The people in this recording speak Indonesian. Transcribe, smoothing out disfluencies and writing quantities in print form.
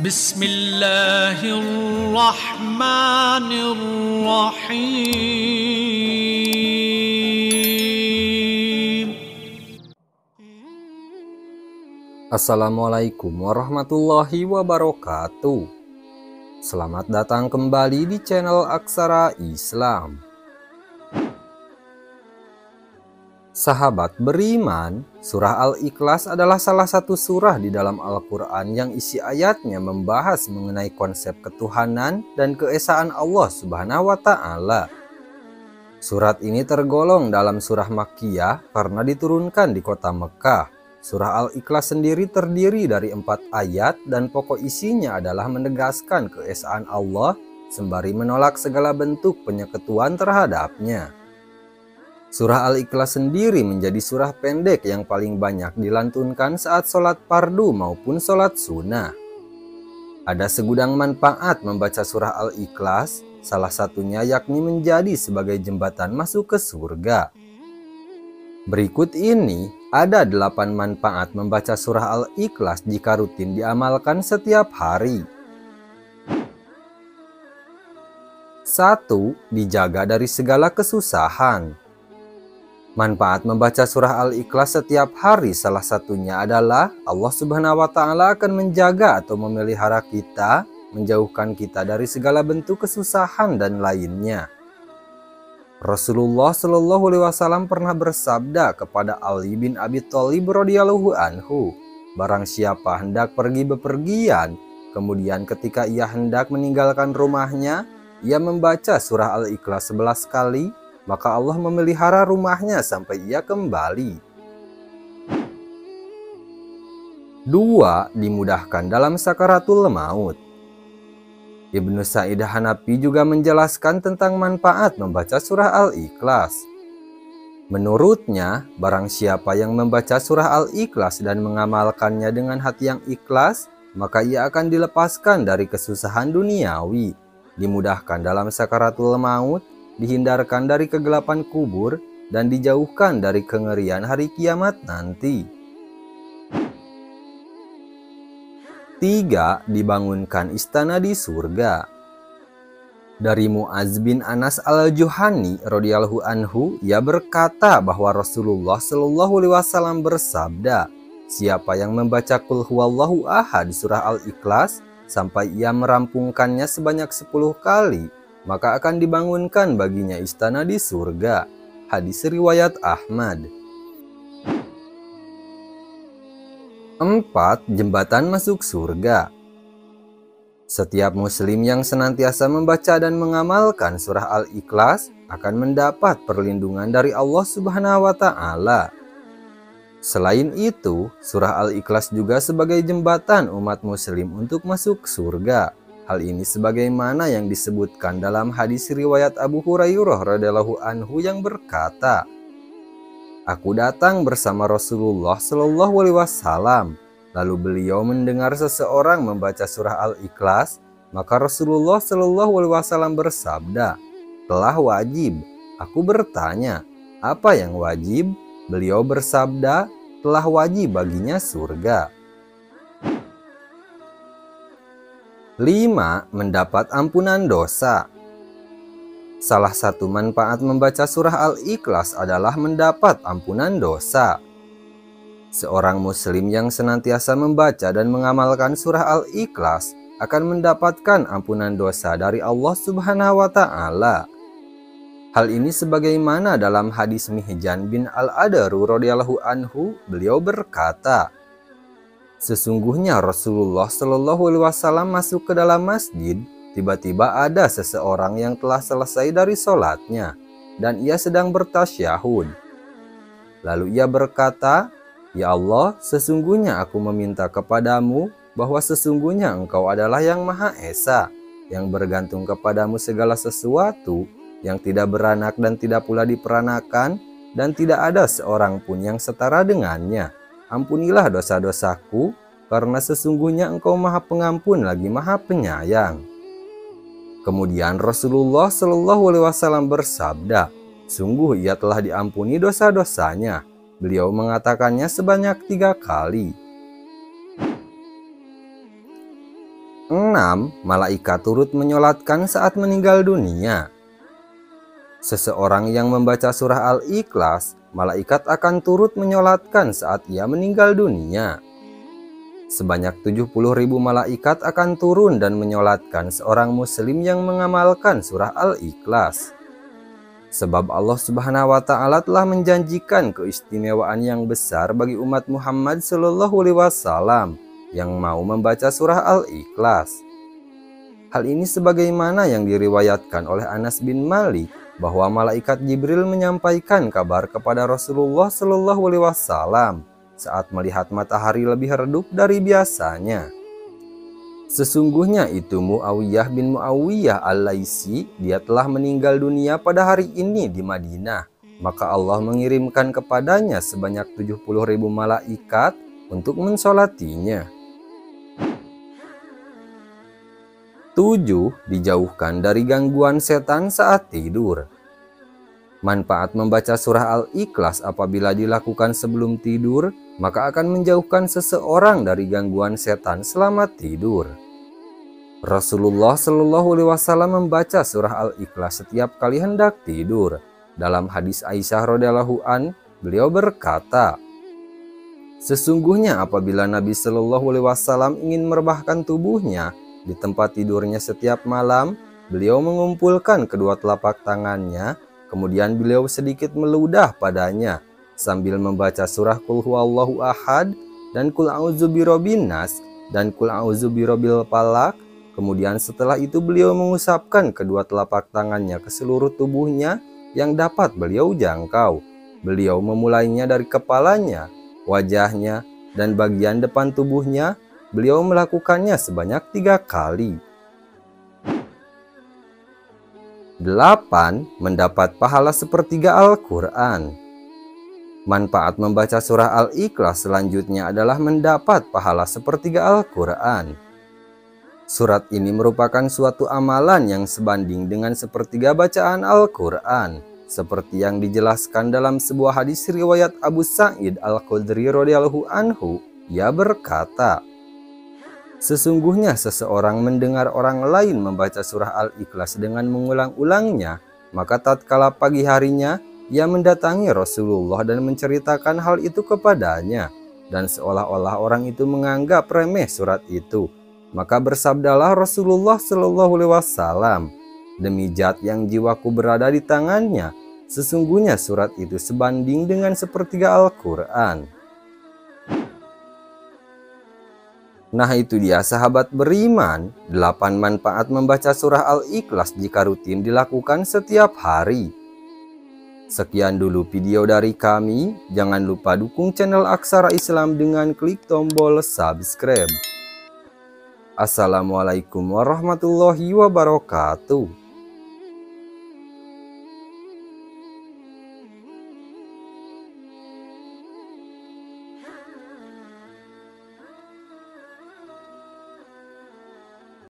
Bismillahirrahmanirrahim. Assalamualaikum warahmatullahi wabarakatuh. Selamat datang kembali di channel Aksara Islam. Sahabat beriman, surah Al-Ikhlas adalah salah satu surah di dalam Al-Quran yang isi ayatnya membahas mengenai konsep ketuhanan dan keesaan Allah Subhanahu wa Ta'ala. Surat ini tergolong dalam surah Makkiyah karena diturunkan di kota Mekah. Surah Al-Ikhlas sendiri terdiri dari 4 ayat dan pokok isinya adalah menegaskan keesaan Allah sembari menolak segala bentuk penyekutuan terhadapnya. Surah Al-Ikhlas sendiri menjadi surah pendek yang paling banyak dilantunkan saat sholat fardu maupun sholat sunnah. Ada segudang manfaat membaca surah Al-Ikhlas, salah satunya yakni menjadi sebagai jembatan masuk ke surga. Berikut ini ada 8 manfaat membaca surah Al-Ikhlas jika rutin diamalkan setiap hari. 1. Dijaga dari segala kesusahan. Manfaat membaca surah Al-Ikhlas setiap hari salah satunya adalah Allah Subhanahu wa Ta'ala akan menjaga atau memelihara kita, menjauhkan kita dari segala bentuk kesusahan dan lainnya. Rasulullah Shallallahu Alaihi Wasallam pernah bersabda kepada Ali bin Abi Thalib radhiyallahu anhu, barang siapa hendak pergi bepergian, kemudian ketika ia hendak meninggalkan rumahnya, ia membaca surah Al-Ikhlas 11 kali, maka Allah memelihara rumahnya sampai ia kembali. 2. Dimudahkan dalam sakaratul maut. Ibnu Sa'id Hanafi juga menjelaskan tentang manfaat membaca surah Al-Ikhlas. Menurutnya, barang siapa yang membaca surah Al-Ikhlas dan mengamalkannya dengan hati yang ikhlas, maka ia akan dilepaskan dari kesusahan duniawi, dimudahkan dalam sakaratul maut, dihindarkan dari kegelapan kubur, dan dijauhkan dari kengerian hari kiamat nanti. 3. Dibangunkan istana di surga. Dari Mu'adz bin Anas al-Juhani radhiyallahu anhu, ia berkata bahwa Rasulullah Shallallahu Alaihi Wasallam bersabda, siapa yang membaca Qul huwallahu ahad surah Al-Ikhlas sampai ia merampungkannya sebanyak 10 kali, maka akan dibangunkan baginya istana di surga. Hadis riwayat Ahmad. 4. Jembatan masuk surga. Setiap muslim yang senantiasa membaca dan mengamalkan surah Al-Ikhlas akan mendapat perlindungan dari Allah Subhanahu wa Ta'ala. Selain itu, surah Al-Ikhlas juga sebagai jembatan umat muslim untuk masuk surga. Hal ini sebagaimana yang disebutkan dalam hadis riwayat Abu Hurairah radhiyallahu anhu yang berkata, aku datang bersama Rasulullah Shallallahu Alaihi Wasallam, lalu beliau mendengar seseorang membaca surah Al-Ikhlas, maka Rasulullah Shallallahu Alaihi Wasallam bersabda, telah wajib. Aku bertanya, apa yang wajib? Beliau bersabda, telah wajib baginya surga. 5. Mendapat ampunan dosa. Salah satu manfaat membaca surah Al-Ikhlas adalah mendapat ampunan dosa. Seorang muslim yang senantiasa membaca dan mengamalkan surah Al-Ikhlas akan mendapatkan ampunan dosa dari Allah Subhanahu wa Ta'ala. Hal ini sebagaimana dalam hadis Mihjan bin Al-Adaru radhiyallahu anhu, beliau berkata, sesungguhnya Rasulullah Shallallahu Alaihi Wasallam masuk ke dalam masjid. Tiba-tiba ada seseorang yang telah selesai dari sholatnya dan ia sedang bertasyahud. Lalu ia berkata, ya Allah, sesungguhnya aku meminta kepadamu bahwa sesungguhnya Engkau adalah yang Maha Esa, yang bergantung kepadamu segala sesuatu, yang tidak beranak dan tidak pula diperanakan, dan tidak ada seorang pun yang setara dengannya. Ampunilah dosa-dosaku, karena sesungguhnya Engkau Maha Pengampun lagi Maha Penyayang. Kemudian Rasulullah Shallallahu Alaihi Wasallam bersabda, sungguh ia telah diampuni dosa-dosanya. Beliau mengatakannya sebanyak 3 kali. 6. Malaikat turut menyolatkan saat meninggal dunia. Seseorang yang membaca surah Al-Ikhlas, malaikat akan turut menyolatkan saat ia meninggal dunia. Sebanyak 70.000 malaikat akan turun dan menyolatkan seorang muslim yang mengamalkan surah Al-Ikhlas. Sebab Allah Subhanahu wa Ta'ala telah menjanjikan keistimewaan yang besar bagi umat Muhammad SAW yang mau membaca surah Al-Ikhlas. Hal ini sebagaimana yang diriwayatkan oleh Anas bin Malik bahwa malaikat Jibril menyampaikan kabar kepada Rasulullah SAW saat melihat matahari lebih redup dari biasanya. Sesungguhnya itu Muawiyah bin Muawiyah al-Laisi, dia telah meninggal dunia pada hari ini di Madinah. Maka Allah mengirimkan kepadanya sebanyak 70.000 malaikat untuk mensolatinya. 7. Dijauhkan dari gangguan setan saat tidur. Manfaat membaca surah Al-Ikhlas apabila dilakukan sebelum tidur, maka akan menjauhkan seseorang dari gangguan setan selama tidur. Rasulullah SAW membaca surah Al-Ikhlas setiap kali hendak tidur. Dalam hadis Aisyah radhiyallahu an, beliau berkata, "Sesungguhnya apabila Nabi SAW ingin merebahkan tubuhnya di tempat tidurnya setiap malam, beliau mengumpulkan kedua telapak tangannya, kemudian beliau sedikit meludah padanya sambil membaca surah Qul Huwallahu Ahad dan Qul A'udzu Birabbin Nas dan Qul A'udzu Birabbil Falaq. Kemudian setelah itu beliau mengusapkan kedua telapak tangannya ke seluruh tubuhnya yang dapat beliau jangkau. Beliau memulainya dari kepalanya, wajahnya, dan bagian depan tubuhnya. Beliau melakukannya sebanyak 3 kali. 8. Mendapat pahala sepertiga Al-Quran. Manfaat membaca surah Al-Ikhlas selanjutnya adalah mendapat pahala sepertiga Al-Quran. Surat ini merupakan suatu amalan yang sebanding dengan sepertiga bacaan Al-Quran, seperti yang dijelaskan dalam sebuah hadis riwayat Abu Sa'id Al-Khudri radhiyallahu anhu. Ia berkata, "Sesungguhnya seseorang mendengar orang lain membaca surah Al-Ikhlas dengan mengulang-ulangnya, maka tatkala pagi harinya ia mendatangi Rasulullah dan menceritakan hal itu kepadanya, dan seolah-olah orang itu menganggap remeh surat itu. Maka bersabdalah Rasulullah SAW, demi zat yang jiwaku berada di tangannya, sesungguhnya surat itu sebanding dengan sepertiga Al-Quran." Nah itu dia sahabat beriman, 8 manfaat membaca surah Al-Ikhlas jika rutin dilakukan setiap hari. Sekian dulu video dari kami, jangan lupa dukung channel Aksara Islam dengan klik tombol subscribe. Assalamualaikum warahmatullahi wabarakatuh.